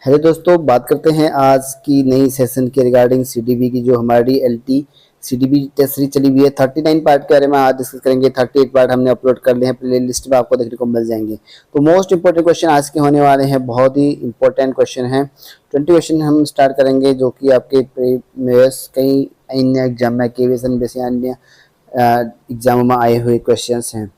Hello दोस्तों, बात करते हैं आज की नई सेशन के रिगार्डिंग सीडीबी की जो हमारी एलटी सीडीबी टेस्ट सीरीज चली हुई है। 39 पार्ट के बारे में आज डिस्कस करेंगे। 38 पार्ट हमने अपलोड कर लिए हैं, प्ले लिस्ट में आपको देखने को मिल जाएंगे। तो मोस्ट इंपॉर्टेंट क्वेश्चन आज के होने वाले हैं, बहुत ही इंपॉर्टेंट क्वेश्चन हैं। 20 क्वेश्चन हम स्टार्ट करेंगे जो कि आपके प्रीवियस कई अन्य एग्जाम में केवीएस जैसे अन्य एग्जामों में आए हुए क्वेश्चन हैं।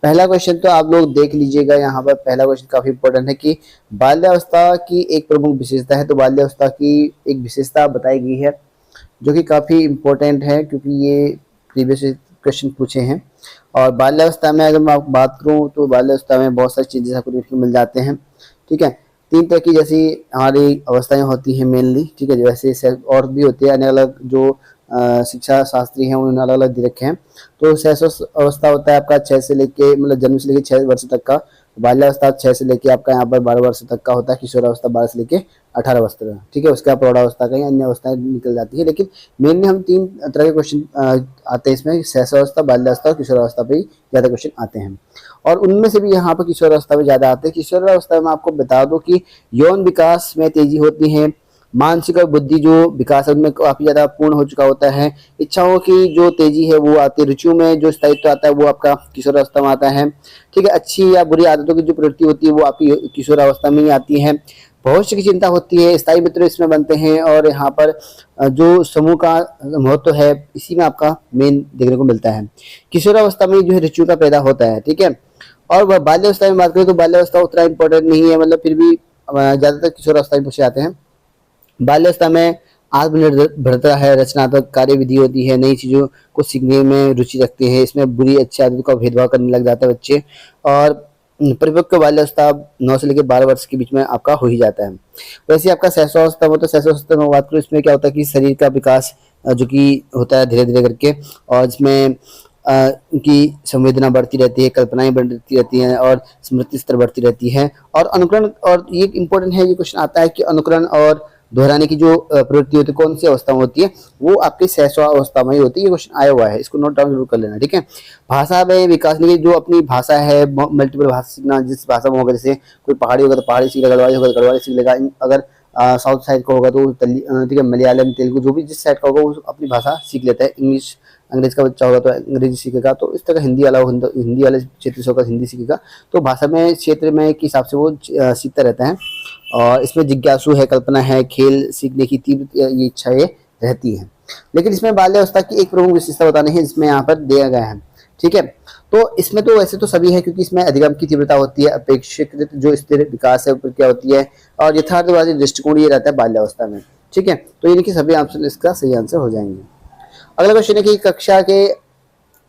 पहला क्वेश्चन तो आप लोग देख लीजिएगा। यहाँ पर पहला क्वेश्चन काफी इंपॉर्टेंट है कि बाल्यावस्था की एक प्रमुख विशेषता है। तो बाल्यावस्था की एक विशेषता बताई गई है जो कि काफी इंपॉर्टेंट है क्योंकि ये प्रीवियस क्वेश्चन पूछे हैं। और बाल्यावस्था में अगर मैं बात करूँ तो बाल्यावस्था में बहुत सारी चीजें आपको देखने को मिल जाते हैं। ठीक है, 3 तरह की जैसी हमारी अवस्थाएं होती हैं मेनली। ठीक है, वैसे और भी होती है अलग अलग, जो शिक्षा शास्त्री हैं उन्होंने अलग अलग दे रखे हैं। तो शैशव अवस्था होता है आपका 6 से लेके मतलब जन्म से लेके 6 वर्ष तक का। बाल्यावस्था 6 से लेके आपका यहाँ पर 12 वर्ष तक का होता है। किशोरावस्था 12 से लेके 18 वर्ष तक। ठीक है, उसके बाद प्रौढ़ावस्था का अन्य अवस्थाएं निकल जाती है। लेकिन मेनली हम 3 तरह के क्वेश्चन आते हैं इसमें, शैशवावस्था, बाल्यावस्था और किशोरावस्था पे ही ज्यादा क्वेश्चन आते हैं। और उनमें से भी यहाँ पर किशोरावस्था में ज्यादा आते हैं। किशोरावस्था में आपको बता दो कि यौन विकास में तेजी होती है, मानसिक और बुद्धि जो विकास है उनमें काफी ज्यादा पूर्ण हो चुका होता है। इच्छाओं की जो तेजी है वो आती है, रुचियों में जो स्थायित्व आता है वो आपका किशोरावस्था में आता है। ठीक है, अच्छी या बुरी आदतों की जो प्रवृत्ति होती है वो आपकी किशोरावस्था में ही आती है। भविष्य की चिंता होती है, स्थायी मित्र इसमें बनते हैं। और यहाँ पर जो समूह का महत्व है इसी में आपका मेन देखने को मिलता है। किशोरावस्था में जो है रुचियों का पैदा होता है। ठीक है, और वह बाल्यावस्था में बात करें तो बाल्यावस्था उतना इंपॉर्टेंट नहीं है, मतलब फिर भी ज्यादातर किशोरावस्था में पूछे जाते हैं। बाल्यावस्था में आत्मनिर्भरता है, रचनात्मक कार्यविधि होती है, नई चीजों को सीखने में रुचि रखते हैं। इसमें बुरी अच्छी आदतों का भेदभाव करने लग जाता है बच्चे। और परिपक्व बाल्यावस्था 9 से लेकर 12 वर्ष के बीच में आपका हो ही जाता है। वैसे आपका शैशवावस्था होता है। शैशवावस्था में बात करूँ इसमें क्या होता है कि शरीर का विकास जो कि होता है धीरे धीरे करके, और इसमें उनकी संवेदना बढ़ती रहती है, कल्पनाएं बढ़ती रहती हैं और स्मृति स्तर बढ़ती रहती है। और अनुकरण, और ये इंपॉर्टेंट है, ये क्वेश्चन आता है कि अनुकरण और दोहराने की जो प्रवृत्ति होती है कौन सी अवस्था में होती है, वो आपके शैशवावस्था में ही होती है। ये क्वेश्चन आया हुआ है, इसको नोट डाउन जरूर कर लेना। ठीक है, भाषा में विकास नहीं, जो अपनी भाषा है मल्टीपल भाषा सीखना, जिस भाषा में होगा, जैसे कोई पहाड़ी होगा तो पहाड़ी सीख लेगा, गढ़वाली होगा तो गढ़वाली सीख लेगा। अगर साउथ साइड का होगा तो ठीक है मलयालम तेलुगु जो भी जिस साइड का होगा वो अपनी भाषा सीख लेता है। इंग्लिश अंग्रेज का बच्चा होगा तो अंग्रेजी सीखेगा, तो इस तरह हिंदी वाला हिंदी वाले क्षेत्र से होगा हिंदी सीखेगा। तो भाषा में क्षेत्र में के हिसाब से वो सीखता रहता है। और इसमें जिज्ञासु है, कल्पना है, खेल सीखने की तीव्र ये इच्छाएं रहती है। लेकिन इसमें बाल्यावस्था की एक प्रमुख विशेषता बतानी है जिसमें यहाँ पर दिया गया है। ठीक है, तो इसमें तो वैसे तो सभी है क्योंकि इसमें अधिगम की तीव्रता होती है, अपेक्षाकृत जो स्थिर विकास है क्या होती है, और यथार्थवादी दृष्टिकोण ये रहता है बाल्यावस्था में। ठीक है, तो यानी कि सभी आंसर इसका सही आंसर हो जाएंगे। अगला क्वेश्चन है कि कक्षा के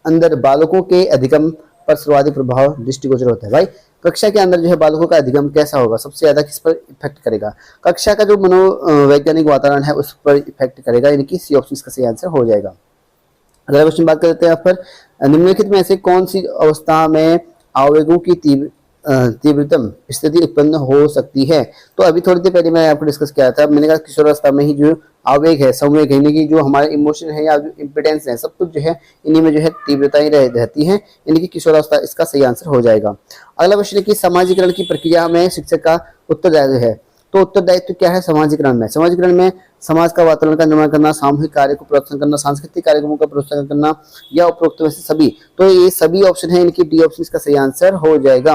अंदर बालकों के अधिगम पर सर्वाधिक प्रभाव दृष्टिगोचर होता है। भाई कक्षा के अंदर जो है बालकों का अधिगम कैसा होगा, सबसे ज्यादा किस पर इफेक्ट करेगा? कक्षा का जो मनोवैज्ञानिक वातावरण है उस पर इफेक्ट करेगा, यानी कि सी ऑप्शन इसका सही आंसर हो जाएगा। अगला क्वेश्चन बात करते हैं यहाँ पर, निम्नलिखित में से कौन सी अवस्था में आवेगों की तीव्रतम स्थिति उत्पन्न हो सकती है? तो अभी थोड़ी देर पहले मैंने आपको डिस्कस किया था, मैंने कहा किशोरावस्था में ही जो आवेग है, संवेग है, यानी कि जो हमारे इमोशन है या जो इम्पिटेंस है, सब कुछ जो है इन्हीं में जो है तीव्रताएं रहती हैं, यानी कि किशोरावस्था इसका सही आंसर हो जाएगा। अगला क्वेश्चन है कि समाजीकरण की प्रक्रिया में शिक्षक का उत्तरदायित्व है। तो उत्तरदायित्व क्या है समाजीकरण में? समाजीकरण में समाज का वातावरण का निर्माण करना, सामूहिक कार्य को प्रोत्साहन करना, सांस्कृतिक कार्यक्रमों का प्रोत्साहन करना, या उपरोक्त में से सभी। तो ये सभी ऑप्शन है, इनकी डी ऑप्शन इसका सही आंसर हो जाएगा।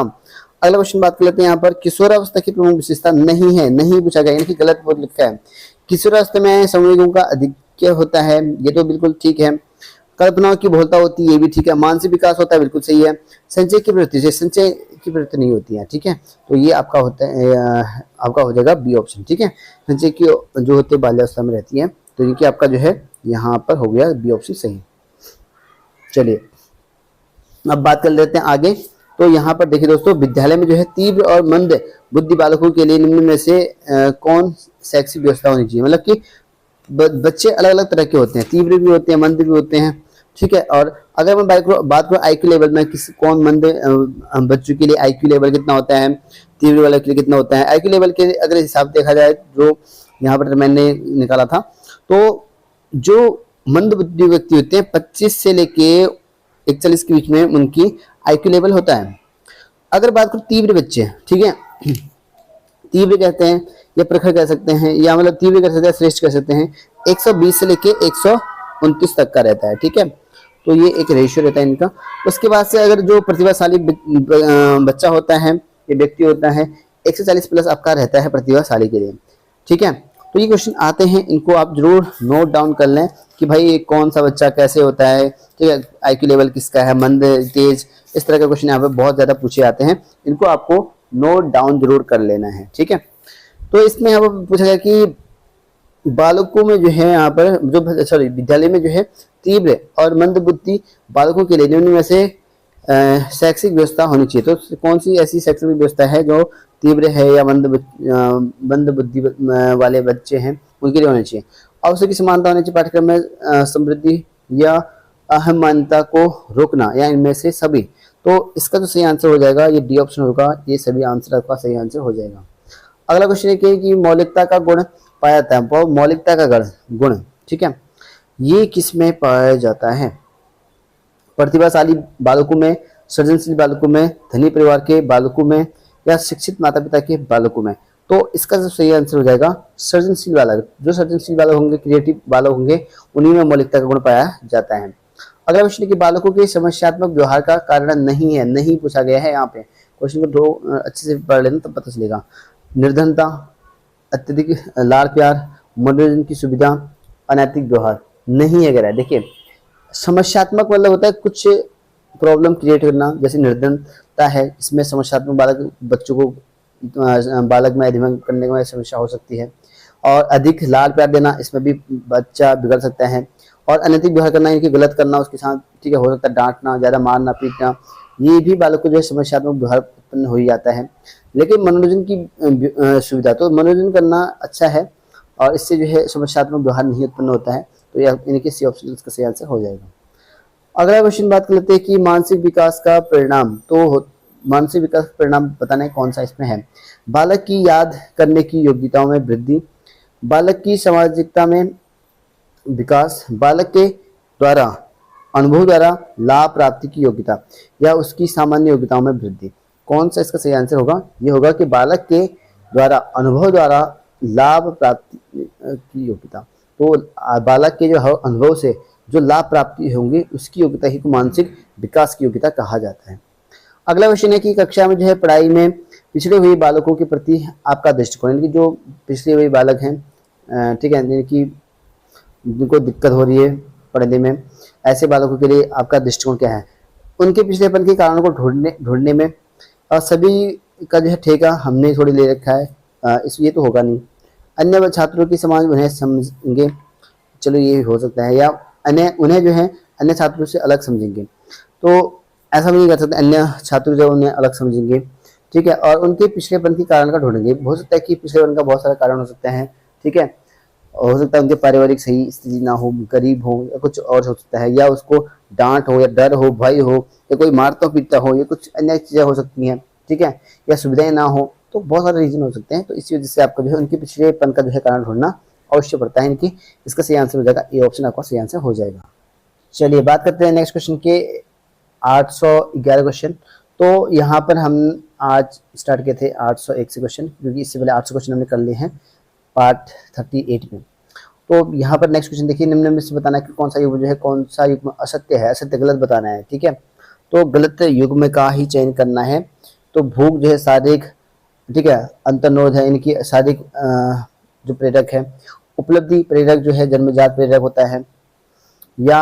अगला क्वेश्चन बात कर लेते हैं यहाँ पर, किशोरावस्था की प्रमुख विशेषता नहीं है, नहीं पूछा गया, यानी कि गलत बोल लिखा है। किशोरावस्था में संवेगों का अधिक्य होता है, ये तो बिल्कुल ठीक है। कल्पनाओं की बहुलता होती है, ये भी ठीक है। मानसिक विकास होता है, बिल्कुल सही है। संचय की प्रवृत्ति से संचय की प्रवृत्ति नहीं होती है। ठीक है, तो ये आपका होता है, आपका हो जाएगा बी ऑप्शन। ठीक है, संचय की जो होती है बाल्यावस्था में रहती है, तो ये कि आपका जो है यहाँ पर हो गया बी ऑप्शन सही। चलिए अब बात कर लेते हैं आगे। तो यहाँ पर देखिए दोस्तों, विद्यालय में जो है तीव्र और मंद बुद्धि बालकों के लिए निम्न में से कौन शैक्षिक व्यवस्था होनी चाहिए? मतलब कि बच्चे अलग अलग तरह के होते हैं, तीव्र भी होते हैं, मंद भी होते हैं। ठीक है, और अगर मैं बात करूँ आईक्यू लेवल में, कौन मंद बच्चों के लिए आईक्यू लेवल कितना होता है, तीव्र वाले के लिए कितना होता है? आईक्यू लेवल के अगर हिसाब देखा जाए जो यहाँ पर मैंने निकाला था, तो जो मंद बुद्धि व्यक्ति होते हैं 25 से लेके 41 के बीच में उनकी आईक्यू लेवल होता है। अगर बात करूँ तीव्र बच्चे, ठीक है, तीव्र कहते हैं या प्रखर कह सकते हैं, या मतलब तीव्र कर सकते हैं, श्रेष्ठ कह सकते हैं, 120 से लेके 129 तक का रहता है। ठीक है, तो ये एक रेशियो रहता है इनका। उसके बाद से अगर जो प्रतिभाशाली बच्चा होता है या व्यक्ति होता है, 140 प्लस आपका रहता है प्रतिभाशाली के लिए। ठीक है, तो ये क्वेश्चन आते हैं, इनको आप जरूर नोट डाउन कर लें कि भाई कौन सा बच्चा कैसे होता है। ठीक है, आईक्यू लेवल किसका है, मंद, तेज, इस तरह के क्वेश्चन यहाँ पे बहुत ज्यादा पूछे जाते हैं, इनको आपको नोट डाउन जरूर कर लेना है। ठीक है, तो इसमें यहाँ पर पूछा गया कि बालकों में जो है यहाँ पर जो सॉरी विद्यालय में जो है तीव्र और मंद बुद्धि बालकों के लिए निम्न में से शैक्षिक व्यवस्था होनी चाहिए। तो कौन सी ऐसी शैक्षिक व्यवस्था है जो तीव्र है या मंद बुद्धि वाले बच्चे हैं उनके लिए होनी चाहिए। अवसर की समानता होनी चाहिए, पाठ्यक्रम में समृद्धि या अहमानता को रोकना, या इनमें से सभी। तो इसका जो सही आंसर हो जाएगा ये डी ऑप्शन होगा, ये सभी आंसर आपका सही आंसर हो जाएगा। अगला क्वेश्चन है कि मौलिकता का गुण पाया जाता है, मौलिकता का गुण, ठीक है, ये किस में पाया जाता है? प्रतिभाशाली बालकों में, सृजनशील बालकों में, धनी परिवार के बालकों में, या शिक्षित माता पिता के बालकों में। तो इसका जो सही आंसर हो जाएगा सृजनशील बालक। जो सृजनशील बालक होंगे, क्रिएटिव बालक होंगे, उन्हीं में मौलिकता का गुण पाया जाता है। अगला क्वेश्चन है कि बालकों के समस्यात्मक व्यवहार का कारण नहीं है, नहीं पूछा गया है। यहाँ पे क्वेश्चन को दो अच्छे से पढ़ लेना तब पता चलेगा। निर्धनता, अत्यधिक लाड़ प्यार, मनोरंजन की सुविधा, अनैतिक व्यवहार, नहीं है कह रहा है। देखिए, समस्यात्मक मतलब होता है कुछ प्रॉब्लम क्रिएट करना, जैसे निर्धनता है, इसमें समस्यात्मक बालक बच्चों को बालक में अधिगम करने में समस्या हो सकती है। और अधिक लाड़ प्यार देना, इसमें भी बच्चा बिगड़ सकता है। और अनैतिक व्यवहार करना, इनकी गलत करना उसके साथ, ठीक है, हो सकता है डांटना, ज्यादा मारना पीटना, ये भी बालक को जो है समस्यात्मक व्यवहार उत्पन्न हो ही जाता है। लेकिन मनोरंजन की सुविधा, तो मनोरंजन करना अच्छा है और इससे जो है समस्यात्मक व्यवहार नहीं उत्पन्न होता है। तो यह इनके सी ऑप्शन इसका सही आंसर हो जाएगा। अगला क्वेश्चन बात कर लेते हैं कि मानसिक विकास का परिणाम। तो मानसिक विकास का परिणाम बताना है कौन सा इसमें है? बालक की याद करने की योग्यताओं में वृद्धि, बालक की सामाजिकता में विकास, बालक के द्वारा अनुभव द्वारा लाभ प्राप्ति की योग्यता, या उसकी सामान्य योग्यताओं में वृद्धि। कौन सा इसका सही आंसर होगा? ये होगा कि बालक के द्वारा अनुभव द्वारा लाभ प्राप्ति की योग्यता। तो बालक के जो अनुभव से जो लाभ प्राप्ति होंगे उसकी योग्यता ही को मानसिक विकास की योग्यता कहा जाता है। अगला क्वेश्चन है कि कक्षा में जो है पढ़ाई में पिछड़े हुए बालकों के प्रति आपका दृष्टिकोण, यानी कि जो पिछड़े हुए बालक हैं, ठीक है, यानी कि जिनको दिक्कत हो रही है पढ़ने में, ऐसे बालकों के लिए आपका दृष्टिकोण क्या है? उनके पिछड़ेपन के कारणों को ढूंढने में, और सभी का जो है ठेका हमने थोड़ी ले रखा है, इस ये तो होगा नहीं। अन्य छात्रों की समाज उन्हें समझेंगे, चलो ये हो सकता है, या उन्हें जो है अन्य छात्रों से अलग समझेंगे। तो ऐसा भी नहीं कर सकते, अन्य छात्र जो उन्हें अलग समझेंगे, ठीक है। और उनके पिछड़ेपन के कारण का ढूंढेंगे। हो सकता है कि पिछड़ेपन का बहुत सारा कारण हो सकता है, ठीक है। हो सकता है उनके पारिवारिक सही स्थिति ना हो, गरीब हो, या कुछ और हो सकता है, या उसको डांट हो, या डर हो, भय हो, या कोई मारता पीटता हो, या कुछ अन्य चीजें हो सकती हैं, ठीक है, या सुविधाएं ना हो। तो बहुत सारे रीजन हो सकते हैं। तो इसी वजह से आपको जो है उनके पिछड़ेपन का जो है कारण ढूंढना अवश्य पड़ता है। इनकी इसका सही आंसर हो जाएगा, ए ऑप्शन आपका सही आंसर हो जाएगा। चलिए बात करते हैं नेक्स्ट क्वेश्चन के 811 क्वेश्चन। तो यहाँ पर हम आज स्टार्ट किए थे 801 से क्वेश्चन, क्योंकि इससे पहले 800 क्वेश्चन हमने कर लिए हैं पार्ट 38 में। तो यहाँ पर नेक्स्ट क्वेश्चन देखिए, निम्न में से बताना है कि कौन सा युग्म जो है, कौन सा युग्म असत्य है, असत्य गलत बताना है, ठीक है। तो गलत युग्म का ही चयन करना है। तो भूख जो है शारीरिक, ठीक है, अंतर्नोद है, इनकी शारीरिक जो प्रेरक है। उपलब्धि प्रेरक जो है जन्मजात प्रेरक होता है, या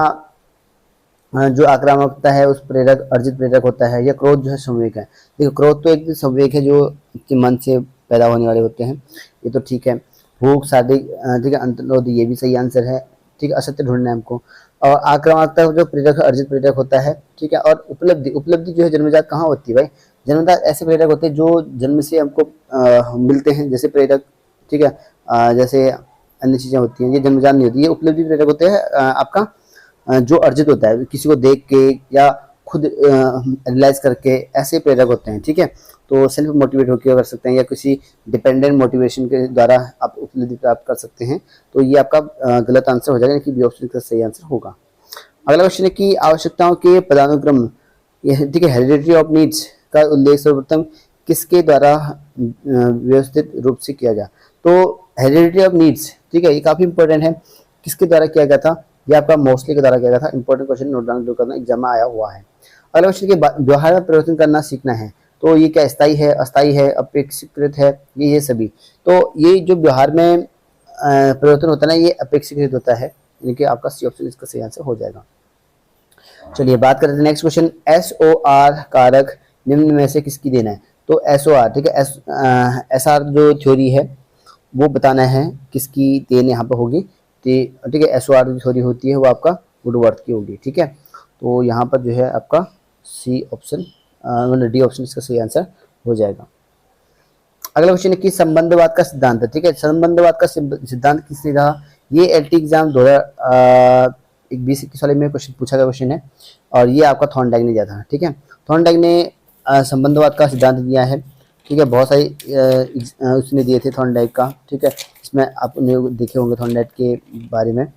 जो आक्रामकता है उस प्रेरक अर्जित प्रेरक होता है, या क्रोध जो है संवेग है। देखो क्रोध तो एक संवेग है जो कि मन से पैदा होने वाले होते हैं, ये तो ठीक है। भूख शारीरिक, ठीक है, अंतर्नोद ये भी सही आंसर है, ठीक है, असत्य ढूंढना है हमको। और आक्रामकता जो प्रेरक अर्जित प्रेरक होता है, ठीक है। और उपलब्धि, उपलब्धि जो है जन्मजात कहाँ होती है भाई? जन्मजात ऐसे प्रेरक होते हैं जो जन्म से हमको मिलते हैं, जैसे प्रेरक, ठीक है, जैसे अन्य चीजें होती हैं, ये जन्मजात नहीं होती। ये उपलब्धि प्रेरक होते हैं आपका जो अर्जित होता है, किसी को देख के या खुद रियलाइज करके, ऐसे प्रेरक होते हैं, ठीक है। तो सेल्फ मोटिवेट होकर कर सकते हैं, या किसी डिपेंडेंट मोटिवेशन के द्वारा आप उपलब्धि प्राप्त कर सकते हैं। तो ये आपका गलत आंसर हो जाएगा, कि बी ऑप्शन का सही आंसर होगा। अगला क्वेश्चन है कि आवश्यकताओं के पदानुक्रम, ठीक है, हेरिडिटी ऑफ नीड्स का उल्लेख सर्वप्रथम किसके द्वारा व्यवस्थित रूप से किया गया? तो हेरिडिटी ऑफ नीड्स, ठीक है, ये काफी इंपॉर्टेंट है। किसके द्वारा किया गया था? ये आपका मोस्टली के द्वारा किया गया था। इंपॉर्टेंट क्वेश्चन नोट डाउन करना, एग्जाम में आया हुआ है। अगला क्वेश्चन के व्यवहार में परिवर्तन करना सीखना है, तो ये क्या स्थायी है, अस्थायी है, अपेक्षाकृत है, ये सभी। तो ये जो व्यवहार में परिवर्तन होता है ना, ये अपेक्षाकृत होता है, यानी कि आपका सी ऑप्शन इसका सही आंसर हो जाएगा। चलिए बात करते हैं नेक्स्ट क्वेश्चन। SOR कारक निम्न में से किसकी देन है? तो SOR, ठीक है, SR जो थ्योरी है वो बताना है किसकी देन यहाँ पर होगी। ठीक है, SOR जो थ्योरी होती है वो आपका वुडवर्थ की होगी, ठीक है। तो यहाँ पर जो है आपका सी ऑप्शन मतलब डी ऑप्शन इसका सही आंसर हो जाएगा। अगला क्वेश्चन है कि संबंधवाद का सिद्धांत, ठीक है, संबंधवाद का सिद्धांत किसने कहा? ये LT एग्जाम 2020-21 वाले में क्वेश्चन पूछा गया क्वेश्चन है, और ये आपका थॉर्नडाइक ने दिया था, ठीक है। थॉर्नडाइक ने संबंधवाद का सिद्धांत दिया है, ठीक है। बहुत सारी उसने दिए थे थॉर्नडाइक का, ठीक है। इसमें आपने देखे होंगे थॉर्नडाइक के बारे में,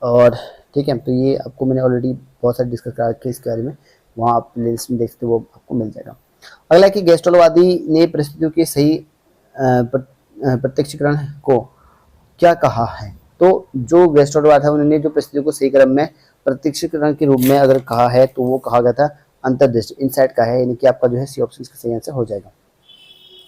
और ठीक है, तो ये आपको मैंने ऑलरेडी बहुत सारे डिस्कस करा रखे इसके बारे में, वहाँ आप प्लेलिस्ट में देख सकते हो, वो आपको मिल जाएगा। अगला कि गेस्टोलवादी ने परिस्थितियों के सही प्रत्यक्षीकरण को क्या कहा है? तो जो गेस्टोलवाद है उन्होंने जो परिस्थितियों को सही क्रम में प्रत्यक्षीकरण के रूप में अगर कहा है तो वो कहा गया था अंतर्दृष्टि, इनसाइट का है, यानी कि आपका जो है सी ऑप्शन का सही आंसर हो जाएगा।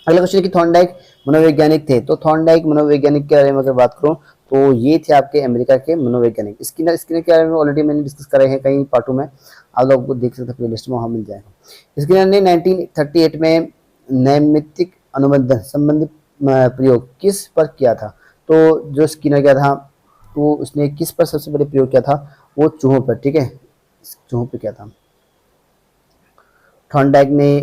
अगला क्वेश्चन है कि थॉर्नडाइक मनोवैज्ञानिक थे, तो थॉर्नडाइक मनोवैज्ञानिक के बारे में अगर बात करूं तो ये थे आपके अमेरिका के मनोवैज्ञानिक। स्किनर के बारे में ऑलरेडी मैंने डिस्कस करे हैं कई पार्टों में, आप लोग को देख सकते हैं प्लेलिस्ट में, वहाँ मिल जाएगा। स्किनर ने 1938 में नैमित्तिक अनुबंधन संबंधी प्रयोग किस पर किया था? तो जो स्किनर किया था तो उसने किस पर सबसे पहले प्रयोग किया था? वो चूहों पर, ठीक है, चूहों पर किया था। थॉर्नडाइक ने,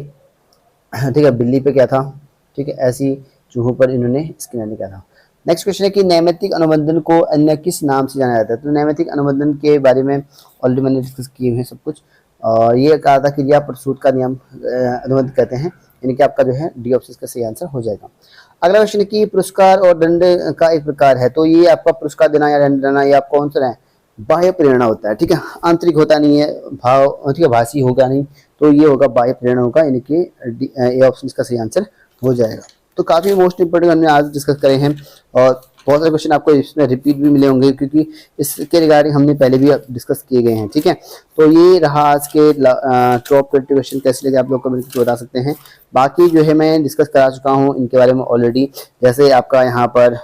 ठीक है, बिल्ली पे किया था, ठीक है, ऐसी चूहों पर इन्होंने स्किनर ने किया था। नेक्स्ट क्वेश्चन है कि नैमित्तिक अनुबंधन को अन्य किस नाम से जाना जाता है? तो नैमित्तिक अनुबंधन के बारे में ऑलरेडी मैंने डिस्कस किए हैं सब कुछ, और ये कहा था क्रिया प्रसूत का नियम अनुबंध कहते हैं, यानी कि आपका जो है डी ऑप्शन का सही आंसर हो जाएगा। अगला क्वेश्चन है कि पुरस्कार और दंड का एक प्रकार है, तो ये आपका पुरस्कार देना या दंड देना ये आपका कौन सा है? बाह्य प्रेरणा होता है, ठीक है, आंतरिक होता नहीं है, भाव, ठीक है, भाषी होगा नहीं, तो ये होगा बाह्य प्रेरणा होगा, यानी कि ए ऑप्शन का सही आंसर हो जाएगा। तो काफी मोस्ट इंपोर्टेंट हमने आज डिस्कस करे हैं, और बहुत सारे क्वेश्चन आपको इसमें रिपीट भी मिले होंगे क्योंकि इसके रिगार्डिंग हमने पहले भी डिस्कस किए गए हैं, ठीक है। तो ये रहा आज के टॉप 20 क्वेश्चन, कैसे लगे आप लोग कमेंट बता सकते हैं। बाकी जो है मैं डिस्कस करा चुका हूँ इनके बारे में ऑलरेडी, जैसे आपका यहाँ पर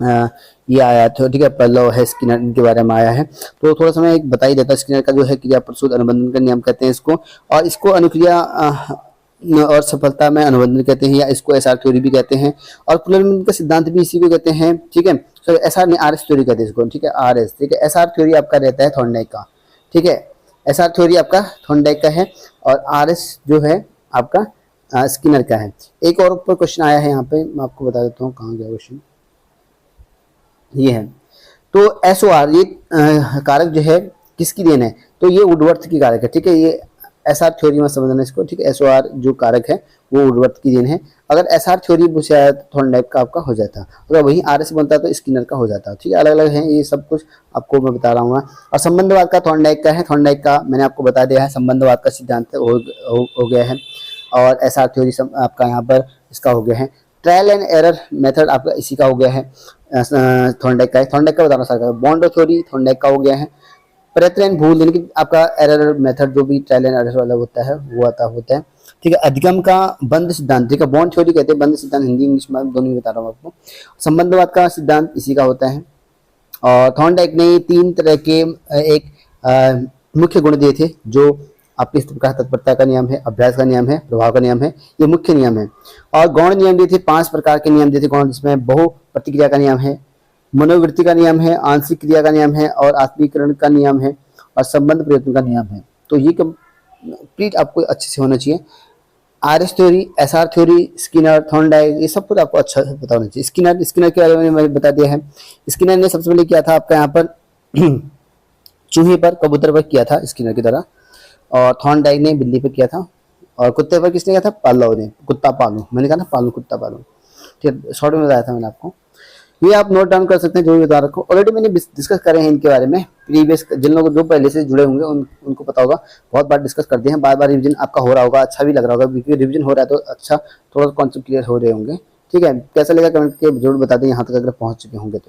ये आया था, ठीक है, पल्लव है, स्किनर इनके बारे में आया है। तो थोड़ा सा मैं एक बता ही देता, स्किनर का जो है क्रिया प्रसूत अनुबंधन का नियम कहते हैं इसको, और इसको अनुक्रिया और सफलता में अनुबंधन कहते हैं, या इसको एसआर थ्योरी भी कहते हैं, और पुनर्मिलन का सिद्धांत भी इसी को कहते हैं, ठीक है। सो एसआर ने आरएस थ्योरी कहते हैं इसको, ठीक है, आरएस, ठीक है। एसआर थ्योरी आपका रहता है थॉर्नडाइक का, ठीक है, एसआर थ्योरी आपका थॉर्नडाइक का है, और आरएस जो है आपका स्किनर का है। एक और ऊपर क्वेश्चन आया है यहाँ पे, मैं आपको बता देता हूँ कहाँ गया क्वेश्चन, ये है। तो एसओआर ये कारक जो है किसकी देन है? तो ये वुडवर्थ की कारक है, ठीक है, ये एसआर थ्योरी में समझना इसको, ठीक है। एसओआर जो कारक है वो वुडवर्थ की देन है। अगर एसआर थ्योरी पूछा तो थॉर्नडाइक का आपका हो जाता, अगर वही आरएस बनता तो स्किनर का हो जाता, ठीक है। अलग अलग है ये सब कुछ आपको मैं बता रहा हूँ। और संबंधवाद का थॉर्नडाइक का है, थॉर्नडाइक का मैंने आपको बता दिया है, संबंधवाद का सिद्धांत हो गया है, और एसआर थ्योरी आपका यहाँ पर इसका हो गया है। ट्रायल एंड एरर मेथड आपका इसी का हो गया है, थॉर्नडाइक का है, थॉर्नडाइक का बताना सर, बॉन्ड थ्योरी थॉर्नडाइक का हो गया है। प्रयत्न एंड भूल, यानी कि आपका एरर मेथड जो भी ट्रायल एंड एरर वाला होता है वो होता है, ठीक है। अधिगम का बंद सिद्धांत, ठीक है, बॉन्ड थ्योरी कहते हैं, बंद सिद्धांत हिंदी इंग्लिश में दोनों ही बता रहा हूँ आपको। संबंधवाद का सिद्धांत इसी का होता है, और थॉर्नडाइक ने 3 तरह के एक मुख्य गुण दिए थे, जो आपकी इस प्रकार तत्परता का नियम है, अभ्यास का नियम है, प्रभाव का नियम है, ये मुख्य नियम है। और गौण नियम दिए थे, 5 प्रकार के नियम दिए थे गौण, जिसमें बहु प्रतिक्रिया का नियम है, मनोवृत्ति का नियम है, आंशिक क्रिया का नियम है, और आत्मीकरण का नियम है, और संबंध प्रयत्न का नियम है। तो ये कंप्लीट आपको अच्छे से होना चाहिए। RS theory, SR theory, Skinner, Thorndike, ये सब कुछ आपको अच्छा से पता होना चाहिए। स्किनर के बारे में मैंने बता दिया है। स्किनर ने सबसे पहले किया था आपका यहाँ पर चूहे पर, कबूतर पर किया था स्किनर की तरह, और थॉर्नडाइक ने बिल्ली पर किया था, और कुत्ते पर किसने किया था? पल्लव ने, कुत्ता पालू, मैंने कहा ना पालू, कुत्ता पालू, ठीक है, शॉर्ट में बताया था मैंने आपको। ये आप नोट डाउन कर सकते हैं जो भी बता रखो। ऑलरेडी मैंने डिस्कस करे हैं इनके बारे में, प्रीवियस जिन लोगों जो पहले से जुड़े होंगे उनको पता होगा, बहुत बार डिस्कस कर दिए हैं, बार बार रिवीजन आपका हो रहा होगा, अच्छा भी लग रहा होगा, क्योंकि रिवीजन हो रहा है तो अच्छा थोड़ा कॉन्सेप्ट क्लियर हो रहे होंगे। ठीक है, कैसा लगा कमेंट के जरूर बता दें यहाँ तक अगर पहुंच चुके होंगे तो।